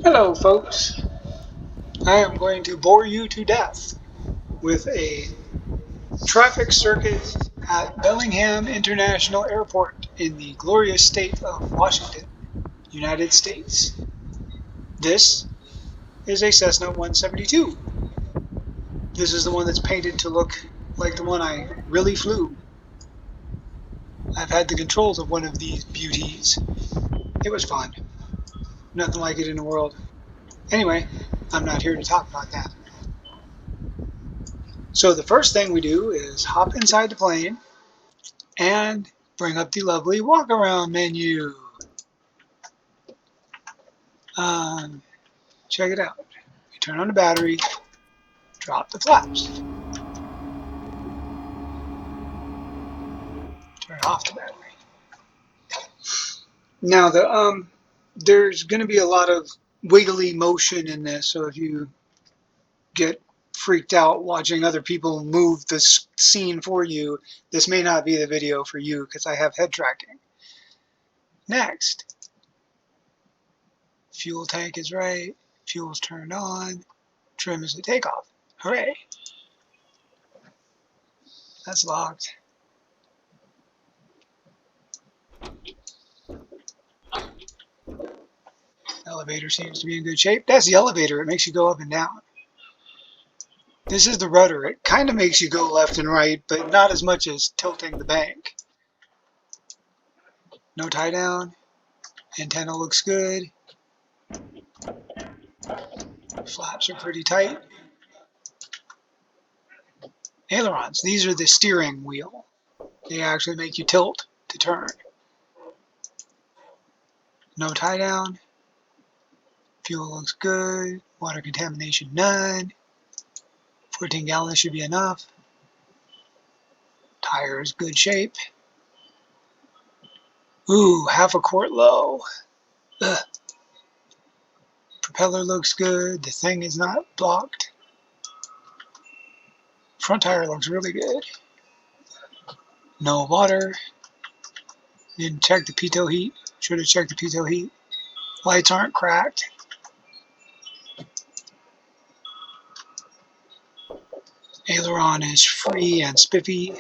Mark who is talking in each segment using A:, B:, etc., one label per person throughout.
A: Hello folks, I am going to bore you to death with a traffic circuit at Bellingham International Airport in the glorious state of Washington, United States. This is a Cessna 172. This is the one that's painted to look like the one I really flew. I've had the controls of one of these beauties. It was fun. Nothing like it in the world. Anyway, I'm not here to talk about that. So the first thing we do is hop inside the plane and bring up the lovely walk around menu. Check it out. You turn on the battery, drop the flaps, turn off the battery. Now there's going to be a lot of wiggly motion in this, so if you get freaked out watching other people move the scene for you, this may not be the video for you because I have head tracking. Next, fuel tank is right, fuel's turned on, trim is the takeoff. Hooray! That's locked. Elevator seems to be in good shape. That's the elevator. It makes you go up and down. This is the rudder. It kind of makes you go left and right, but not as much as tilting the bank. No tie down. Antenna looks good. Flaps are pretty tight. Ailerons. These are the steering wheel. They actually make you tilt to turn. No tie down. Fuel looks good. Water contamination none. 14 gallons should be enough. Tires good shape. Ooh, half a quart low. Ugh. Propeller looks good. The thing is not blocked. Front tire looks really good. No water. Didn't check the pitot heat. Should have checked the pitot heat. Lights aren't cracked. Aileron is free and spiffy.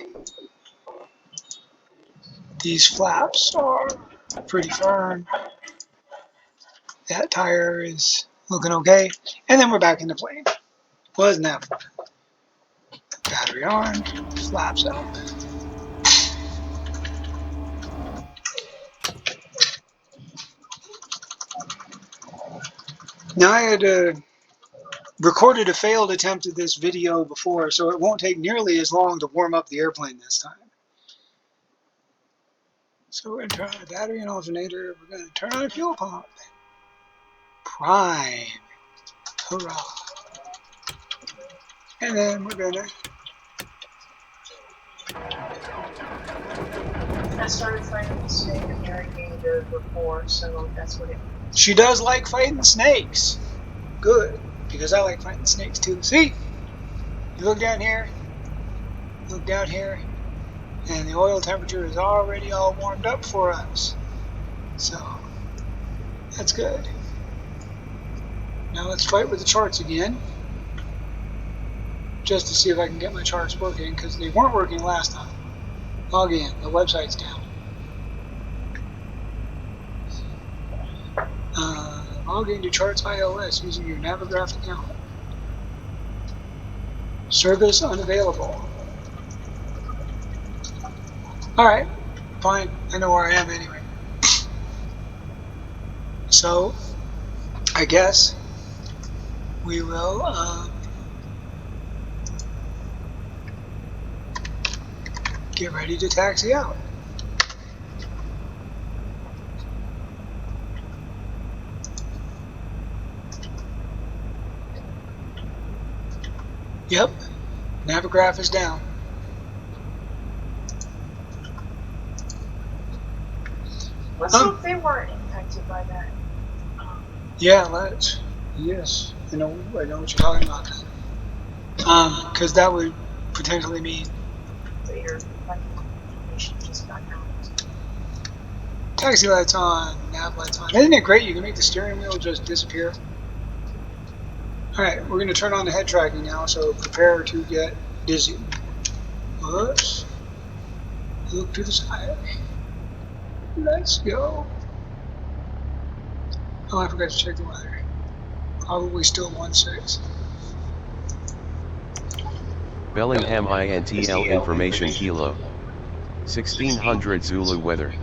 A: These flaps are pretty firm. That tire is looking okay. And then we're back in the plane. Wasn't that fun? Battery on, flaps up. Now I had recorded a failed attempt at this video before, so it won't take nearly as long to warm up the airplane this time. So we're going to turn on the battery and alternator. We're going to turn on the fuel pump. Prime. Hurrah. And then we're going to...
B: I started fighting the snake and alligator before, so that's what it means.
A: She does like fighting snakes. Good, because I like fighting snakes too. See? You look down here, and the oil temperature is already all warmed up for us. So, that's good. Now let's fight with the charts again, just to see if I can get my charts working, because they weren't working last time. Log in, the website's down. Log into Charts iOS using your Navigraph account. Service unavailable. Alright, fine. I know where I am anyway. So, I guess we will get ready to taxi out. Yep, Navigraph is down.
B: Let's hope they weren't impacted by that.
A: Yeah, let's. Yes, I know what you're talking about. Because that would potentially mean
B: that your information just got out.
A: Taxi lights on, nav lights on. Isn't it great? You can make the steering wheel just disappear. Alright, we're going to turn on the head tracking now, so prepare to get dizzy. Whoops. Look to the side. Let's go. Oh, I forgot to check the weather. Probably still 1-6.
C: Bellingham INTL information kilo. 1600 Zulu weather.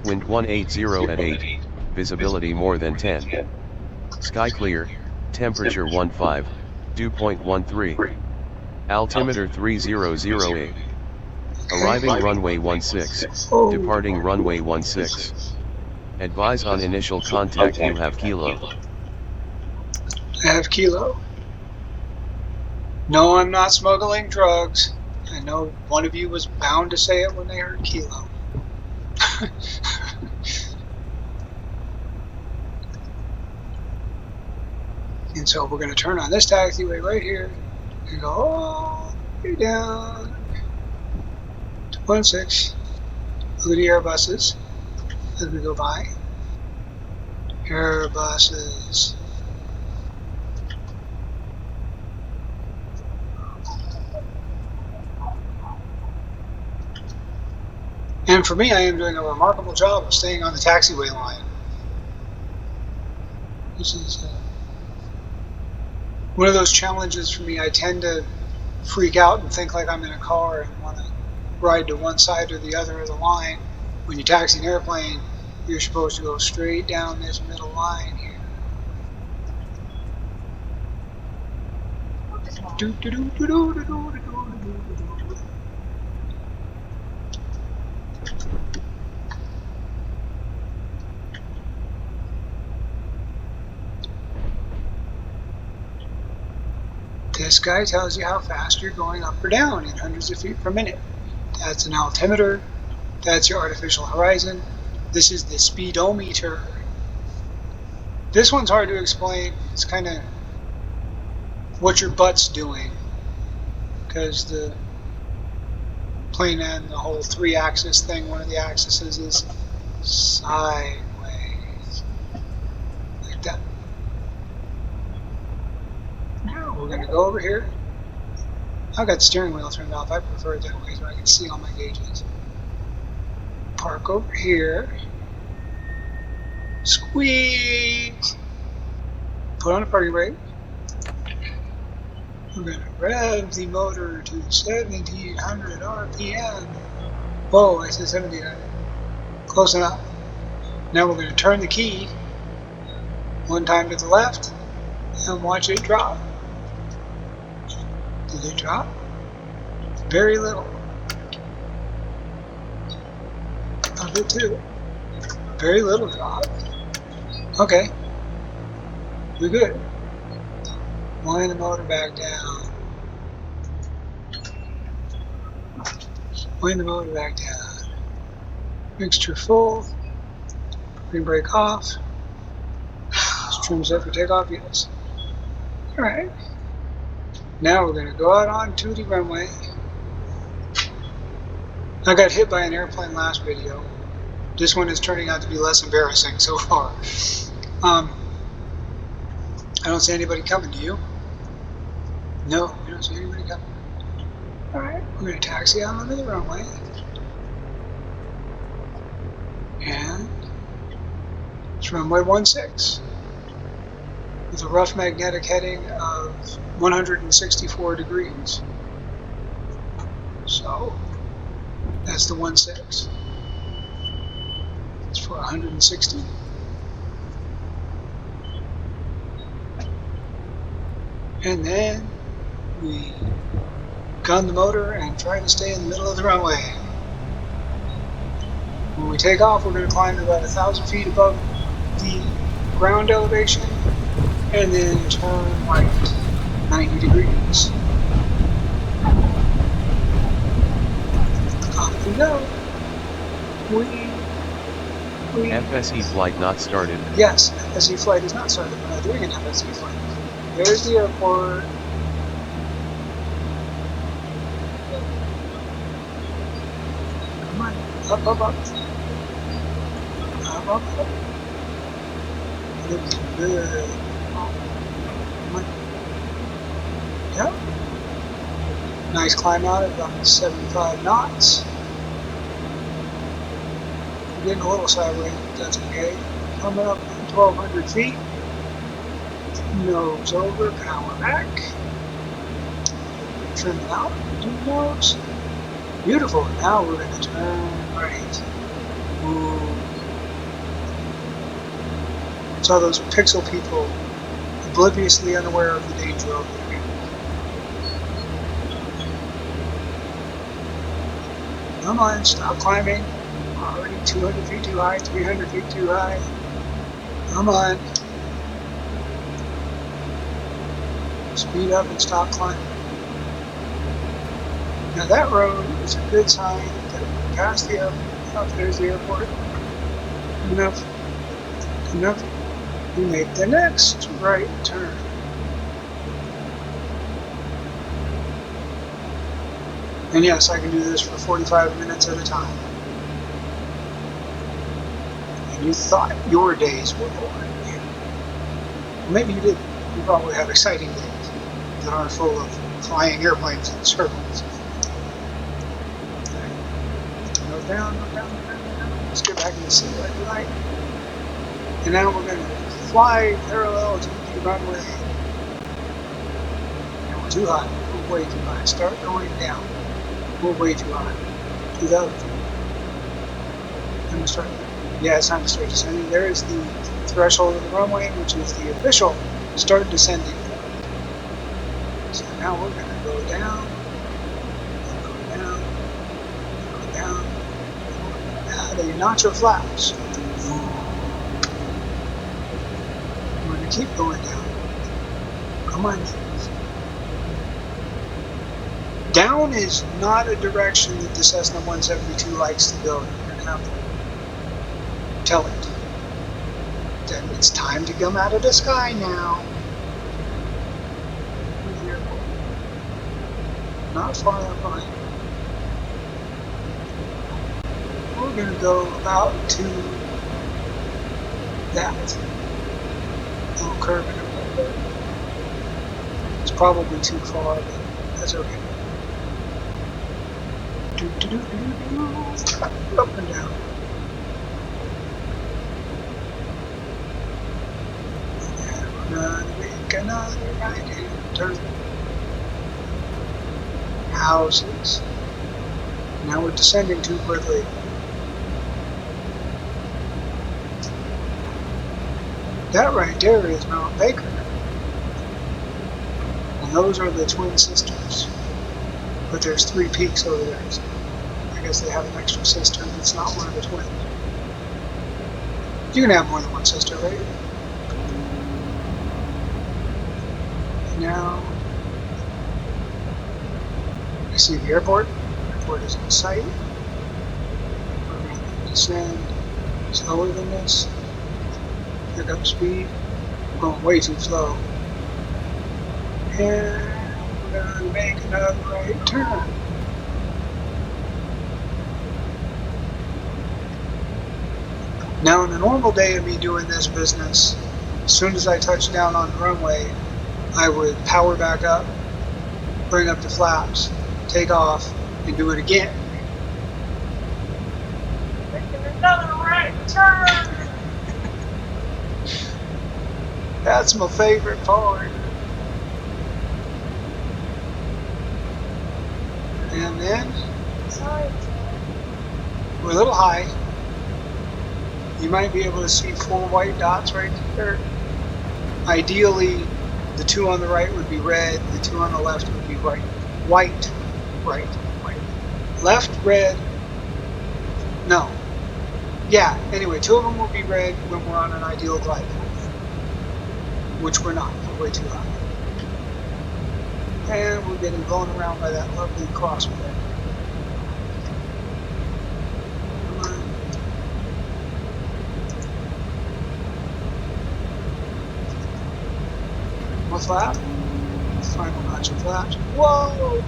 C: Wind 180 at 8, visibility more than 10. Sky clear, temperature 15, dew point 13. Altimeter 3008. Arriving runway 16, departing runway 16. Advise on initial contact you have kilo.
A: I have kilo. No, I'm not smuggling drugs. I know one of you was bound to say it when they heard kilo. And so we're going to turn on this taxiway right here and go all the way down to 16. Look at the Airbuses as we go by. Airbuses. And for me, I am doing a remarkable job of staying on the taxiway line. This is one of those challenges for me. I tend to freak out and think like I'm in a car and want to ride to one side or the other of the line. When you taxi an airplane, you're supposed to go straight down this middle line here. This guy tells you how fast you're going up or down in hundreds of feet per minute. That's an altimeter. That's your artificial horizon. This is the speedometer. This one's hard to explain. It's kind of what your butt's doing, because the plane and the whole 3-axis thing, one of the axes is sideways, like that. Now we're going to go over here. I've got the steering wheel turned off. I prefer it that way so I can see all my gauges. Park over here. Squeeze. Put on a parking brake. We're going to rev the motor to 1700 RPM. Whoa, I said 1700. Close enough. Now we're going to turn the key one time to the left and watch it drop. Did it drop? Very little. Of it too. Very little drop. Okay. We're good. Wind the motor back down. Wind the motor back down. Mixture full. Green brake off. Trim set for takeoff, yes. Alright. Now we're going to go out onto the runway. I got hit by an airplane last video. This one is turning out to be less embarrassing so far. I don't see anybody coming, do you? No, you don't see anybody coming. Alright, we're going to taxi out onto the runway. And it's runway 16 with a rough magnetic heading of 164 degrees. So that's the 16. It's for 160. And then we gun the motor and try to stay in the middle of the runway. When we take off, we're going to climb to about 1,000 feet above the ground elevation and then turn right 90 degrees. Off we go.
C: FSE flight not started.
A: Yes, FSE flight is not started. We're not doing an FSE flight. There's the airport. Come on, up, up, up. Up, up, up. Looks good. Come on. Yep. Nice climb out at about 75 knots. We're getting a little sideways, but that's okay. Coming up 1,200 feet. Nose over, power back. Trim it out, do nose. Beautiful. Now we're going to turn right. Ooh. Saw those pixel people obliviously unaware of the danger over there. Come on, stop climbing. Already 200 feet too high, 300 feet too high. Come on. Speed up and stop climbing. Now that road is a good sign that we're past the airport. There's the airport. Enough. Enough. We make the next right turn. And yes, I can do this for 45 minutes at a time. And you thought your days were boring. Maybe you didn't. You probably have exciting days that aren't full of flying airplanes in circles. Go down, go down, go down, go down. Let's get back in the seat like we like. And now we're going to fly parallel to the runway. And we're too high. We're way too high. Start going down. We're way too high. 2,000 feet. And we start. Yeah, it's time to start descending. There is the threshold of the runway, which is the official start descending point. So now we're going to go down, go down, go down. Now they notch your flaps. We're going to keep going down. Come on. Down is not a direction that the Cessna 172 likes to go. You're going to have to tell it that it's time to come out of the sky now. Not far enough behind. We're going to go about to that little curve in the middle. It's probably too far, but that's okay. Up and down. And we're going to make another right-hand turn. Houses. Now we're descending too quickly. That right there is Mount Baker. And those are the twin sisters. But there's 3 peaks over there, so I guess they have an extra sister that's not one of the twins. You can have more than one sister, right? Now, I see the airport. The airport is in sight. We're going to descend slower than this. Pick up speed. We're going way too slow. And we're going to make another right turn. Now, on a normal day of me doing this business, as soon as I touch down on the runway, I would power back up, bring up the flaps, take off, and do it again. Making another right turn! That's my favorite part. And then, we're a little high. You might be able to see 4 white dots right there. Ideally, the 2 on the right would be red, the 2 on the left would be white. White, right, white. Left, red, no. Yeah, anyway, 2 of them will be red when we're on an ideal glide path. Which we're not, we're way too high. And we're getting blown around by that lovely crossway. Come on. One flap. Final notch of flaps. Whoa!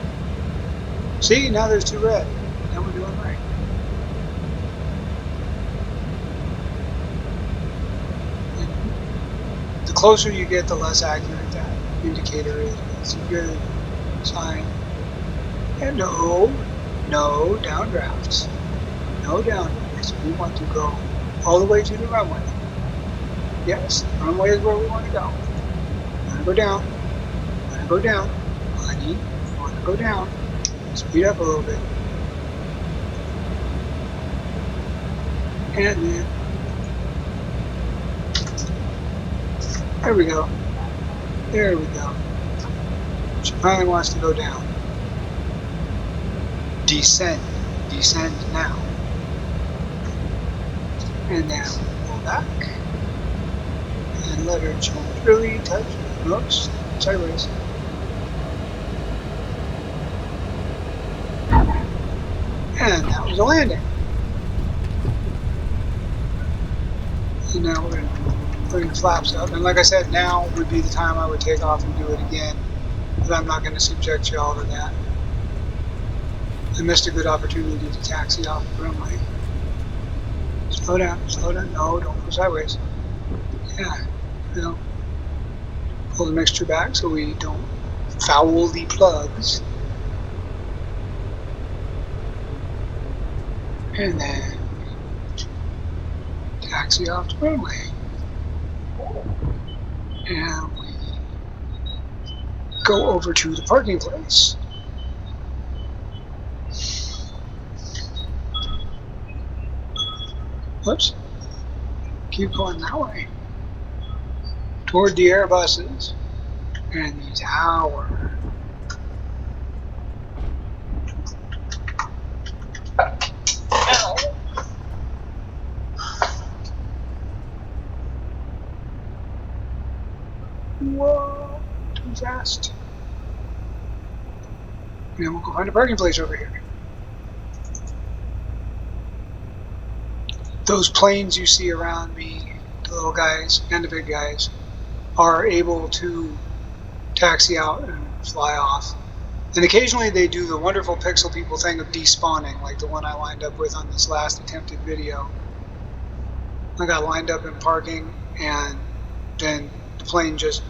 A: See, now there's 2 red. Now we're doing right. And the closer you get, the less accurate that indicator is. It's a good sign. And no downdrafts. No downdrafts. We want to go all the way to the runway. Yes, the runway is where we want to go. You want to go down. You want to go down. Honey, you want to go down. Speed up a little bit. And then, there we go. There we go. She finally wants to go down. Descend. Descend now. And then pull back. And let her gently touch. Oops. Sideways. And that was a landing. And now we're going to put the flaps up. And like I said, now would be the time I would take off and do it again. But I'm not going to subject y'all to that. I missed a good opportunity to taxi off the runway. Slow down, slow down. No, don't go sideways. Yeah, you know, pull the mixture back so we don't foul the plugs. And then taxi off the runway. And we go over to the parking place. Whoops. Keep going that way. Toward the Airbuses and the tower. Whoa, too fast. And then we'll go find a parking place over here. Those planes you see around me, the little guys and the big guys, are able to taxi out and fly off. And occasionally they do the wonderful Pixel People thing of despawning, like the one I lined up with on this last attempted video. I got lined up in parking and then the plane just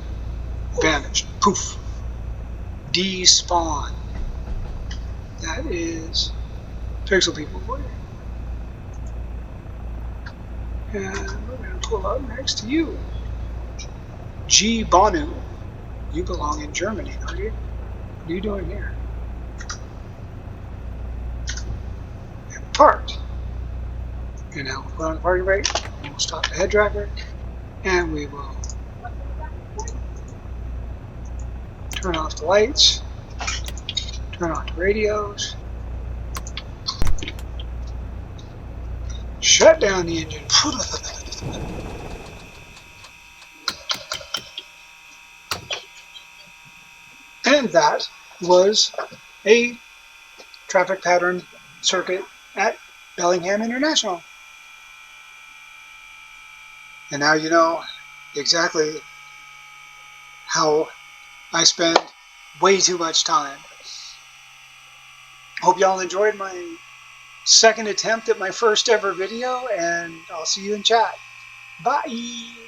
A: vanished. Poof. Despawn. That is Pixel People for you. And we're going to pull up next to you. G. Bonu. You belong in Germany, don't you? What are you doing here? And parked. And now we'll put on the parking brake. And we'll stop the head driver. And we will turn off the lights. Turn on the radios. Shut down the engine. And that was a traffic pattern circuit at Bellingham International. And now you know exactly how I spend way too much time. Hope y'all enjoyed my second attempt at my first ever video, and I'll see you in chat. Bye!